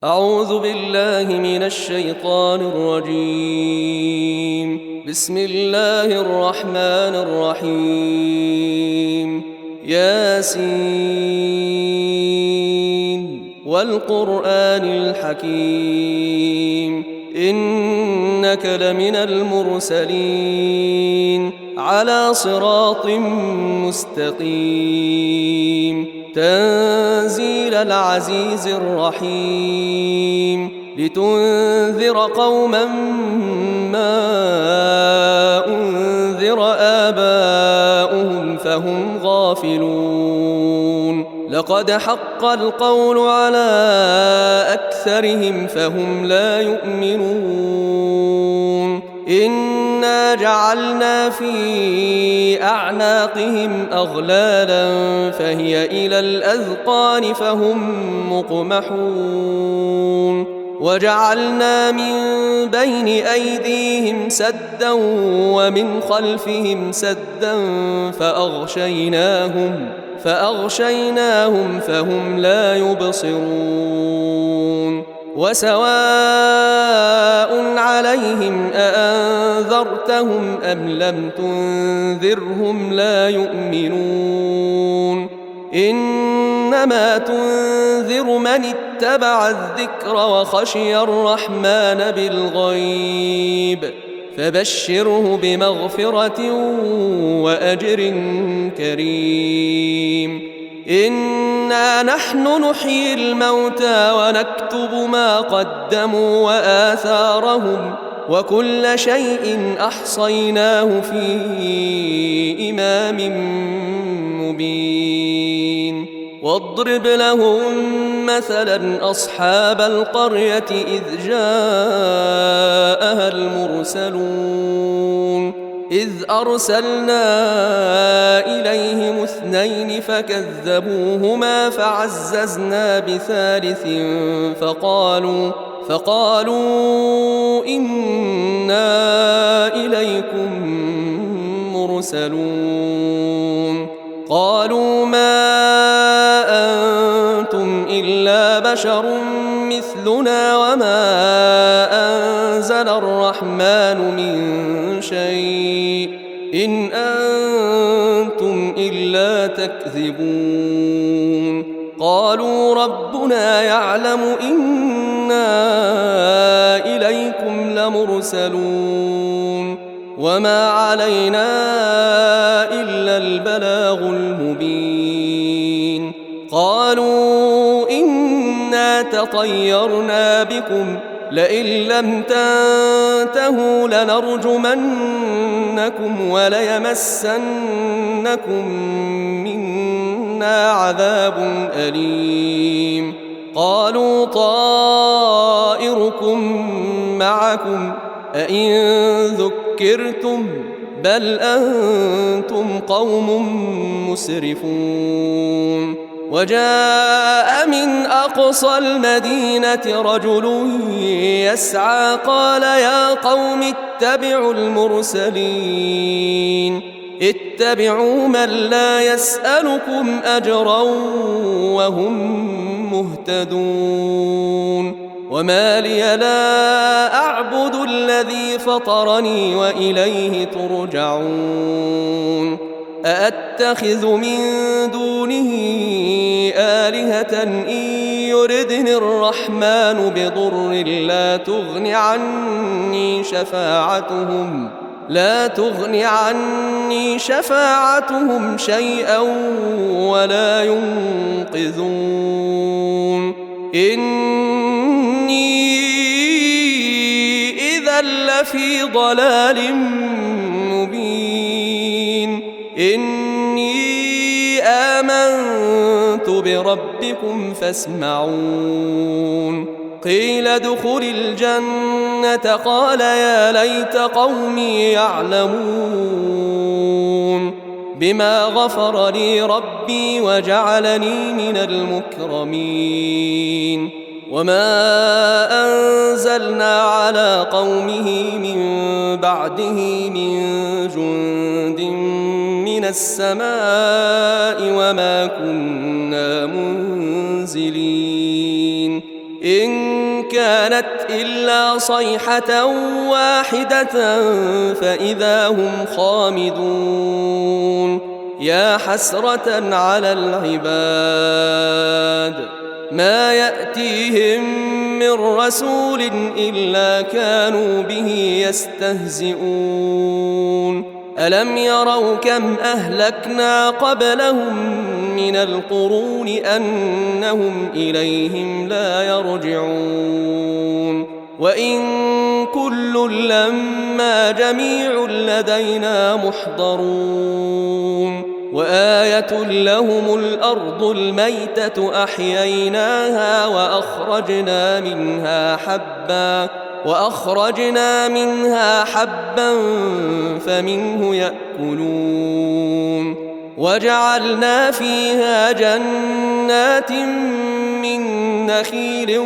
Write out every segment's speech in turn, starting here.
أعوذ بالله من الشيطان الرجيم. بسم الله الرحمن الرحيم. ياسين والقرآن الحكيم إنك لمن المرسلين على صراط مستقيم تنزيل العزيز الرحيم لتنذر قوما ما أنذر آباؤهم فهم غافلون لقد حق القول على أكثرهم فهم لا يؤمنون إنا جعلنا في أعناقهم أغلالا فهي إلى الأذقان فهم مقمحون وجعلنا من بين أيديهم سدا ومن خلفهم سدا فأغشيناهم فهم لا يبصرون وسواء عليهم أأنذرتهم أم لم تنذرهم لا يؤمنون إنما تنذر من اتبع الذكر وخشي الرحمن بالغيب فبشره بمغفرة وأجر كريم إنا نحن نحيي الموتى ونكتب ما قدموا وآثارهم وكل شيء أحصيناه في إمام مبين واضرب لهم مثلا أصحاب القرية إذ جاءها المرسلون إذ أرسلنا إليهم 2 فكذبوهما فعززنا بثالث فقالوا إنا إليكم مرسلون قالوا ما أنتم إلا بشر مثلنا وما أنزل الرحمن من شيء إن أنتم إلا تكذبون قالوا ربنا يعلم إنا إليكم لمرسلون وما علينا إلا البلاغ المبين قالوا إنا تطيرنا بكم لئن لم تنتهوا لنرجمنكم وليمسنكم منا عذاب أليم قالوا طائركم معكم أئن ذكرتم بل أنتم قوم مسرفون وجاء من أقصى المدينة رجل يسعى قال يا قوم اتبعوا المرسلين اتبعوا من لا يسألكم أجرا وهم مهتدون وما لي لا أعبد الذي فطرني وإليه ترجعون أأتخذ من دونه آلهة إن يردني الرحمن بضر لا تغن عني شفاعتهم شيئا ولا ينقذون إني إذا لفي ضلال مبين إني آمنت بربكم فاسمعون قيل ادخل الجنة قال يا ليت قومي يعلمون بما غفر لي ربي وجعلني من المكرمين وما أنزلنا على قومه من بعده من جند من السماء وما كنا منزلين إن كانت إلا صيحة واحدة فإذا هم خامدون يا حسرة على العباد ما يأتيهم من رسول إلا كانوا به يستهزئون ألم يروا كم أهلكنا قبلهم من القرون أنهم إليهم لا يرجعون وإن كل لما جميع لدينا محضرون وآية لهم الأرض الميتة أحييناها وأخرجنا منها حبا فمنه يأكلون وجعلنا فيها جنات من نخيل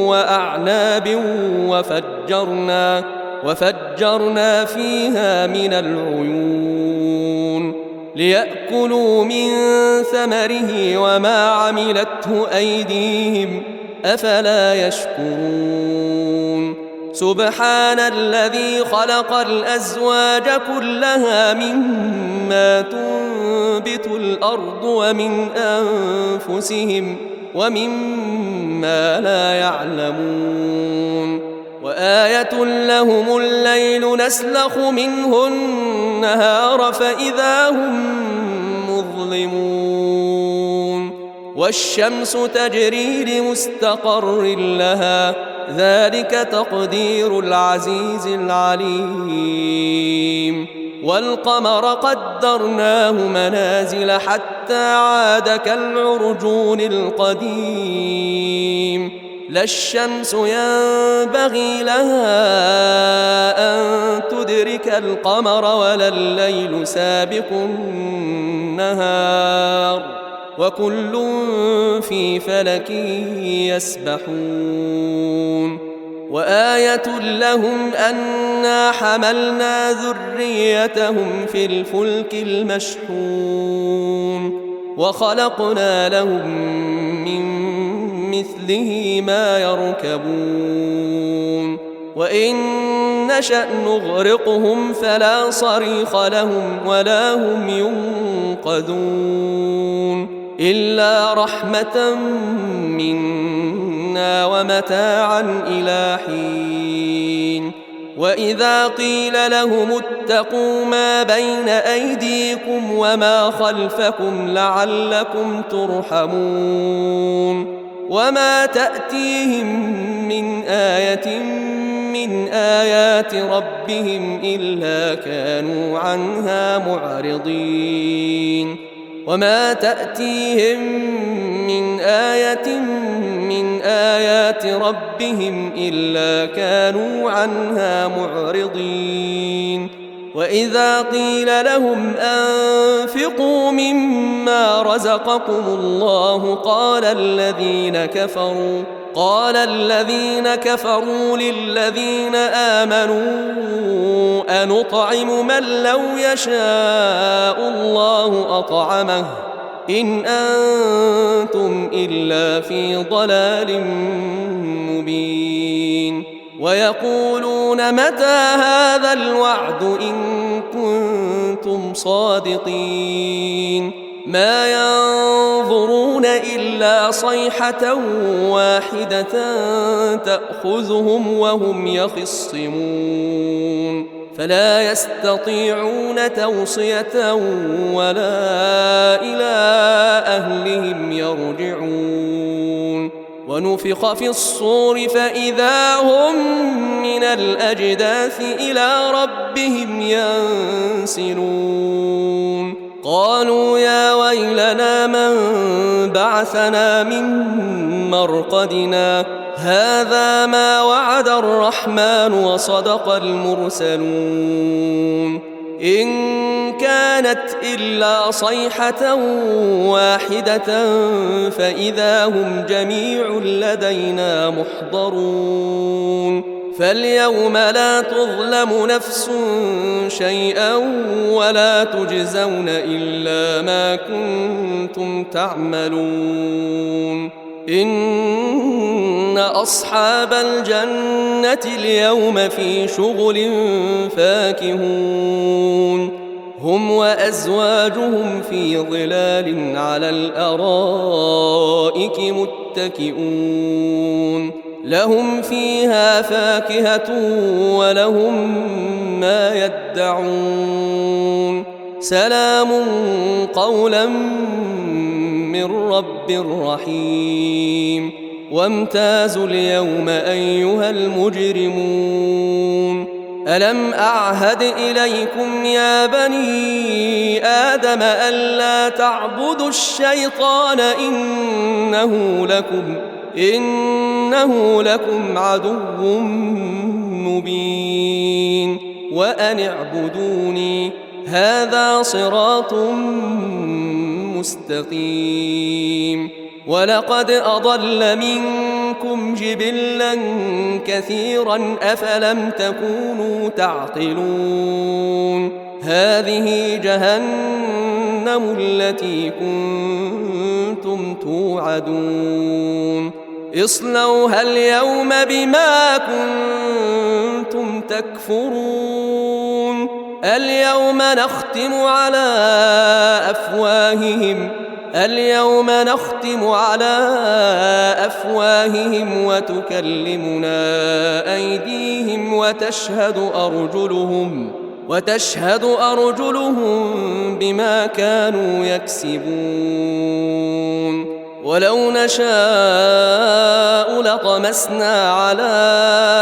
وأعناب وفجرنا فيها من العيون ليأكلوا من ثمره وما عملته أيديهم أفلا يشكرون سبحان الذي خلق الأزواج كلها مما تنبت الأرض ومن أنفسهم ومما لا يعلمون وآية لهم الليل نسلخ منه النهار فإذا هم مظلمون والشمس تجري لمستقر لها ذلك تقدير العزيز العليم والقمر قدرناه منازل حتى عاد كالعرجون القديم لا الشمس ينبغي لها أن تدرك القمر ولا الليل سابق النهار وكل في فلك يسبحون وآية لهم أنا حملنا ذريتهم في الفلك المشحون وخلقنا لهم من مثله ما يركبون وإن نشأ نغرقهم فلا صريخ لهم ولا هم ينقذون إلا رحمة منا ومتاعا إلى حين وإذا قيل لهم اتقوا ما بين أيديكم وما خلفكم لعلكم ترحمون وما تأتيهم من آية من آيات ربهم إلا كانوا عنها معرضين وما تأتيهم من آية من آيات ربهم إلا كانوا عنها معرضين وإذا قيل لهم أنفقوا مما رزقكم الله قال الذين كفروا للذين آمنوا أنطعم من لو يشاء الله أطعمه إن أنتم إلا في ضلال مبين ويقولون متى هذا الوعد إن كنتم صادقين ما ينظرون إلا صيحة واحدة تأخذهم وهم يخصمون فلا يستطيعون توصية ولا إلى أهلهم يرجعون ونفخ في الصور فإذا هم من الأجداث إلى ربهم ينسلون قالوا يا ويلنا من بعثنا من مرقدنا هذا ما وعد الرحمن وصدق المرسلون إن كانت إلا صيحة واحدة فإذا هم جميع لدينا محضرون فاليوم لا تظلم نفس شيئا ولا تجزون إلا ما كنتم تعملون إن أصحاب الجنة اليوم في شغل فاكهون هم وأزواجهم في ظلال على الأرائك متكئون لهم فيها فاكهة ولهم ما يدعون سلام قولا من رب رحيم وامتازوا اليوم أيها المجرمون ألم أعهد إليكم يا بني آدم ألا تعبدوا الشيطان إنه لكم عدو مبين وأن اعبدوني هذا صراط مستقيم ولقد أضل منكم جبلا كثيرا أفلم تكونوا تعقلون هذه جهنم التي كنتم توعدون اصلوها اليوم بما كنتم تكفرون اليوم نختم على أفواههم وتكلمنا أيديهم وتشهد أرجلهم بما كانوا يكسبون ولو نشاء لطمسنا على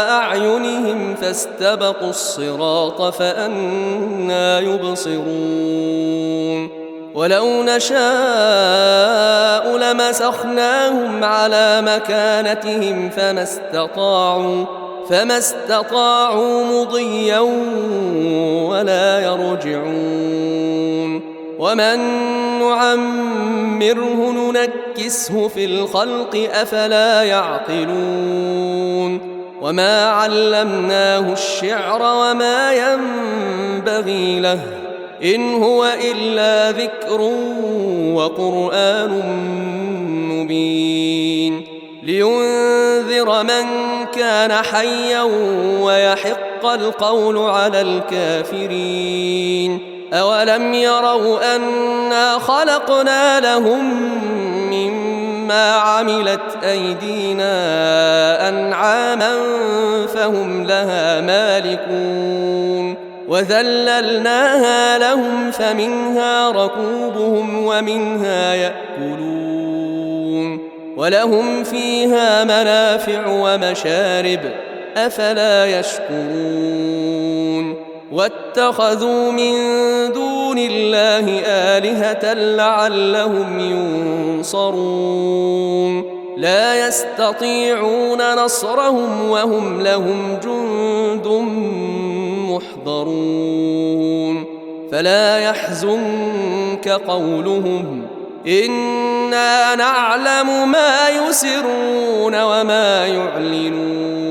أعينهم فاستبقوا الصراط فأنى يبصرون ولو نشاء لمسخناهم على مكانتهم فما استطاعوا مضيا ولا يرجعون ومن نعمره ننكسه في الخلق أفلا يعقلون وما علمناه الشعر وما ينبغي له إن هو إلا ذكر وقرآن مبين لينذر من كان حيا ويحق القول على الكافرين أولم يروا أنا خلقنا لهم مما عملت أيدينا أنعاما فهم لها مالكون وذللناها لهم فمنها ركوبهم ومنها يأكلون ولهم فيها منافع ومشارب أفلا يشكرون واتخذوا من دون الله آلهة لعلهم ينصرون لا يستطيعون نصرهم وهم لهم جند محضرون فلا يحزنك قولهم إنا نعلم ما يسرون وما يعلنون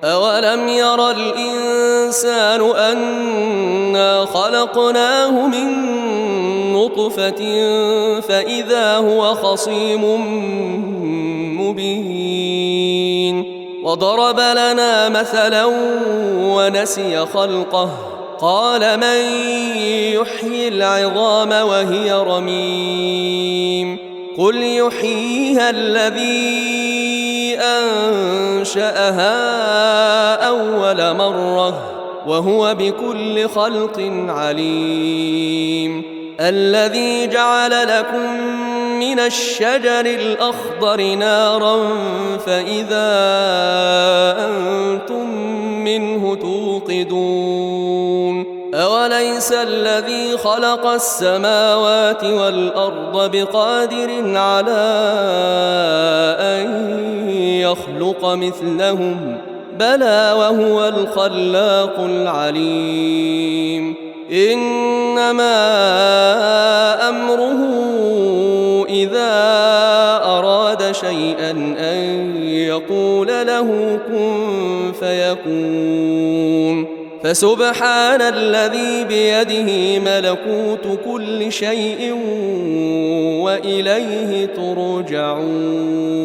أولم ير الإنسان أنا خلقناه من نطفة فإذا هو خصيم مبين وضرب لنا مثلا ونسي خلقه قال من يحيي العظام وهي رميم قل يحييها الذي أنشأها أول مرة وهو بكل خلق عليم الذي جعل لكم من الشجر الأخضر نارا فإذا أنتم منه توقدون أوليس الذي خلق السماوات والأرض بقادر على أن يخلق مثلهم بلى وهو الخلاق العليم إنما أمره إذا أراد شيئا أن يقول له كن فيكون فسبحان الذي بيده ملكوت كل شيء وإليه ترجعون.